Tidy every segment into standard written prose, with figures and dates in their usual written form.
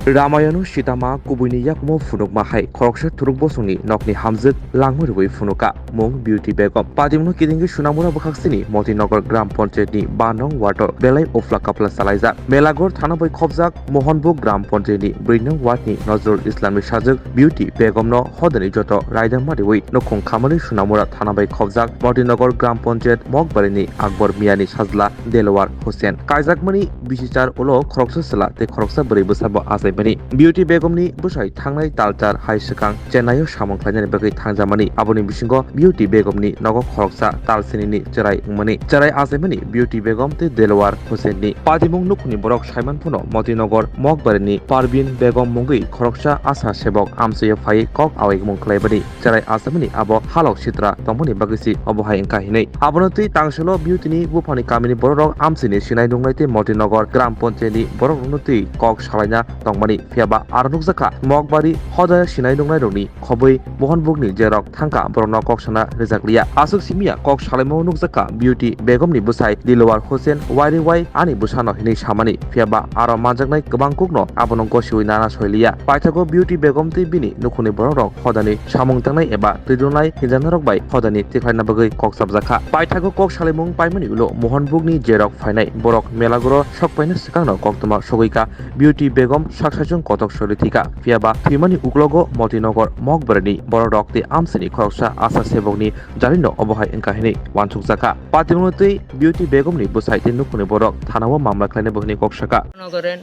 Ramayanu Shitama Kubuni Yakmo Funuk Mahai, Korksha Turuk Bosuni, Nokni Hamzit, Langmurui Funuka, Mung Beauty Begum, Padimno Kidding Shunamura Baksini, Motinagar Gram Ponteni, Banong Water, Belay Ofla Kapla Salaiza, Melagor Tanaboy Kobzak, Mohonbuk Gram Ponteni, Brinong Watni, Nozur Islamic Shazak, Beauty Begum no Hodani Joto, Rider Madiwi, Nokong Kamari Shunamura Tanaboy Kobzak, Motinagar Gram Pontet, Mokbarini, Akbar Miani Shazla, Delawar Hussein, Kaisak Mani, Bishitar Olo, Koroksa Sala, the Koroksa Buribusabo Asai. Beauty Begumni Busai Tangai Taltar Hai Sekang Chennai Samong Klainan Bagai Tangjamani Aboni Bishingo Beauty Begumni Nogo Khoroksa Talsinini Cherai Umani Cherai Azemani Beauty Begum te Delawar Husseini Padimung Nukuni Borok Saiman Puno Motinogor Mokbarini Parbin Begum Mungi Khoroksa Asa Sebok Amsaya Phai Kok Awai Mung Klaibani Cherai Azemani Abo Halok Sitra Tomoni Bagisi Obohai Engkahinei Abonoti Tangselo Beauty ni Bupani Kamini Borok Amsini Sinai Dunglaite Motinogor Gram Poncheni Borok Nuti Kok Salaina Tongmani Fiaba Arnuk Zaka Mokbari Hoda Sinai Dungnai Roni Khoboi Mohonbugni Jerok Thangka Borno Koksana Rejaklia Asuk Simia Kok Salemo Nukzaka Beauty Begumni Busai Dilawar Hussein Wairi Wai Ani Busano Hini Samani Fiaba Aro Manjaknai Gobang Kukno Abonong Gosiwi Nana Soilia Paithago Beauty Begum te Bini Nukuni Borok Hodani Samung Tangnai Eba Tidunai Hinjanarok Bai Hodani Tiklaina Bagai Kok Sabjaka Paithago Kok Salemung Paimani Ulo Mohonbugni Jerok Fainai Borok Melagoro Sokpaina Sikangno Koktoma Sogoika Beauty Begum Saksajung Kotok Solitika Fiaba Thimani Uklogo Motinogor Mokbarani Borodok te Amsini Khoroksa Asa Sebokni Jarino Obohai Engkahini Wansuk Zaka Patimoti Beauty Begumni Busai te Nukuni Borok Thanawo Mamla Klaine Bogni Koksaka নগরের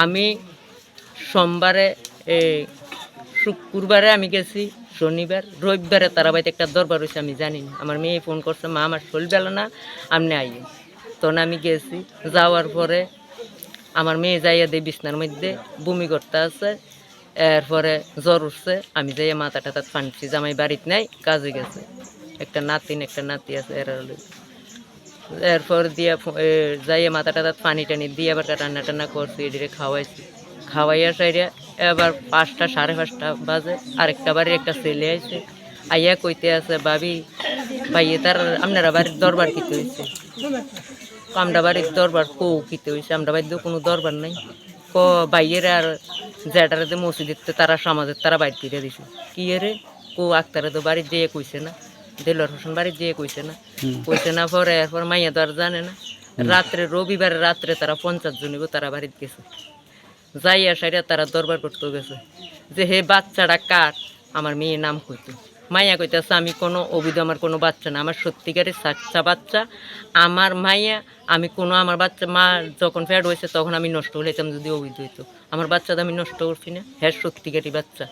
আমি সোমবারে শুক্রবারে আমি গেছি শনিবার রবিবারে তারা বাড়িতে একটা দরবার হয়েছে আমি জানি না আমার মেয়ে ফোন করছে মা আমার শরীর বেলা না আমনে আইয়ে তখন আমি গেছি যাওয়ার পরে আমার মেয়ে যাইয়া দেয় বিছনার মধ্যে বমি করতে আছে এরপরে জ্বর উঠছে আমি যাইয়া মাথা টাথা ফানছি জামাই বাড়িতে নাই কাজে গেছে একটা নাতি আছে এরপর দিয়া যাইয়া মাথা টাথা পানি টানি দিয়ে আবার রান্না টান্না করছি এদিকে খাওয়াইয়া সাইডে এবার 5টা 5:30 বাজে আরেকটা বাড়ির একটা ছেলে আইছে আইয়া কইতে আছে ভাইয়ে তার আপনারা বাড়ির দরবার কিতে হয়েছে আমরা বাড়ির দরবার কিতে হয়েছে আমরা বাড়িতে কোনো দরবার নাই ভাইয়ের আর জ্যাঠারে মসজিদে তারা সমাজের তারা বাইর করে দিছে কি রে আক্তারে তো বাড়ি যেয়ে কইছে না দেলোয়ার হোসেন বাড়ি যেয়ে কইছে না পরে এরপর মাইয়া তো আর জানে না রবিবারে রাত্রে তারা 50 জন তারা বাড়িতে গেছে যাইয়া সাইডে তারা দরবার করতে গেছে যে হে বাচ্চাটা কার আমার মেয়ের নাম কইতো মাইয়া কইতেছে আমি কোনো অভিধ আমার কোনো বাচ্চা না আমার সত্যিকারের সাচ্চা বাচ্চা আমার মাইয়া আমি কোনো আমার বাচ্চা মা যখন ফ্যাড হয়েছে তখন আমি নষ্ট হইতাম যদি অভিধ হইতো আমার বাচ্চাটা আমি নষ্ট করছি না হ্যাঁ সত্যিকারই বাচ্চা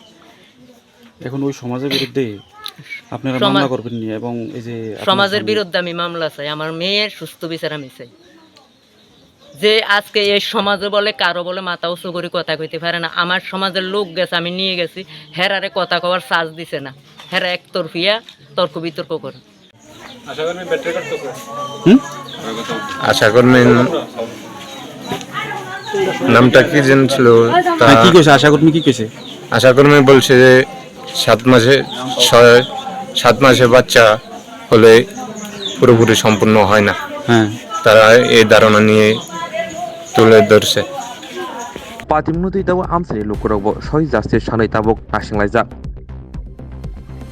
এখন ওই সমাজের বিরুদ্ধে আপনারা মামলা করবেন নি এবং এই যে সমাজের বিরুদ্ধে আমি মামলা চাই আমার মেয়ের সুস্থ বিচার আমি চাই যে আজকে এই সমাজে বলে কারো বলে মাথা উঁচু করে কথা কইতে পারে না আমার সমাজের লোক গেছে আমি নিয়ে গেছি হেরারে কথা কওয়ার সাজ দিছে না হেরা একতরফিয়া তর্ক বিতর্ক করে আশাকর্মী নামটা কি জানছিল কি কইছে আশাকর্মী কি কইছে আশাকর্মী বলছে যে 7 মাসে বাচ্চা হলে পুরোপুরি সম্পূর্ণ হয় না তারা এই ধারণা নিয়ে তুলে ধরছে Patimnuti Dawa Amsini Lukurabo Soy Justice Shanai Tabok Nashing Liza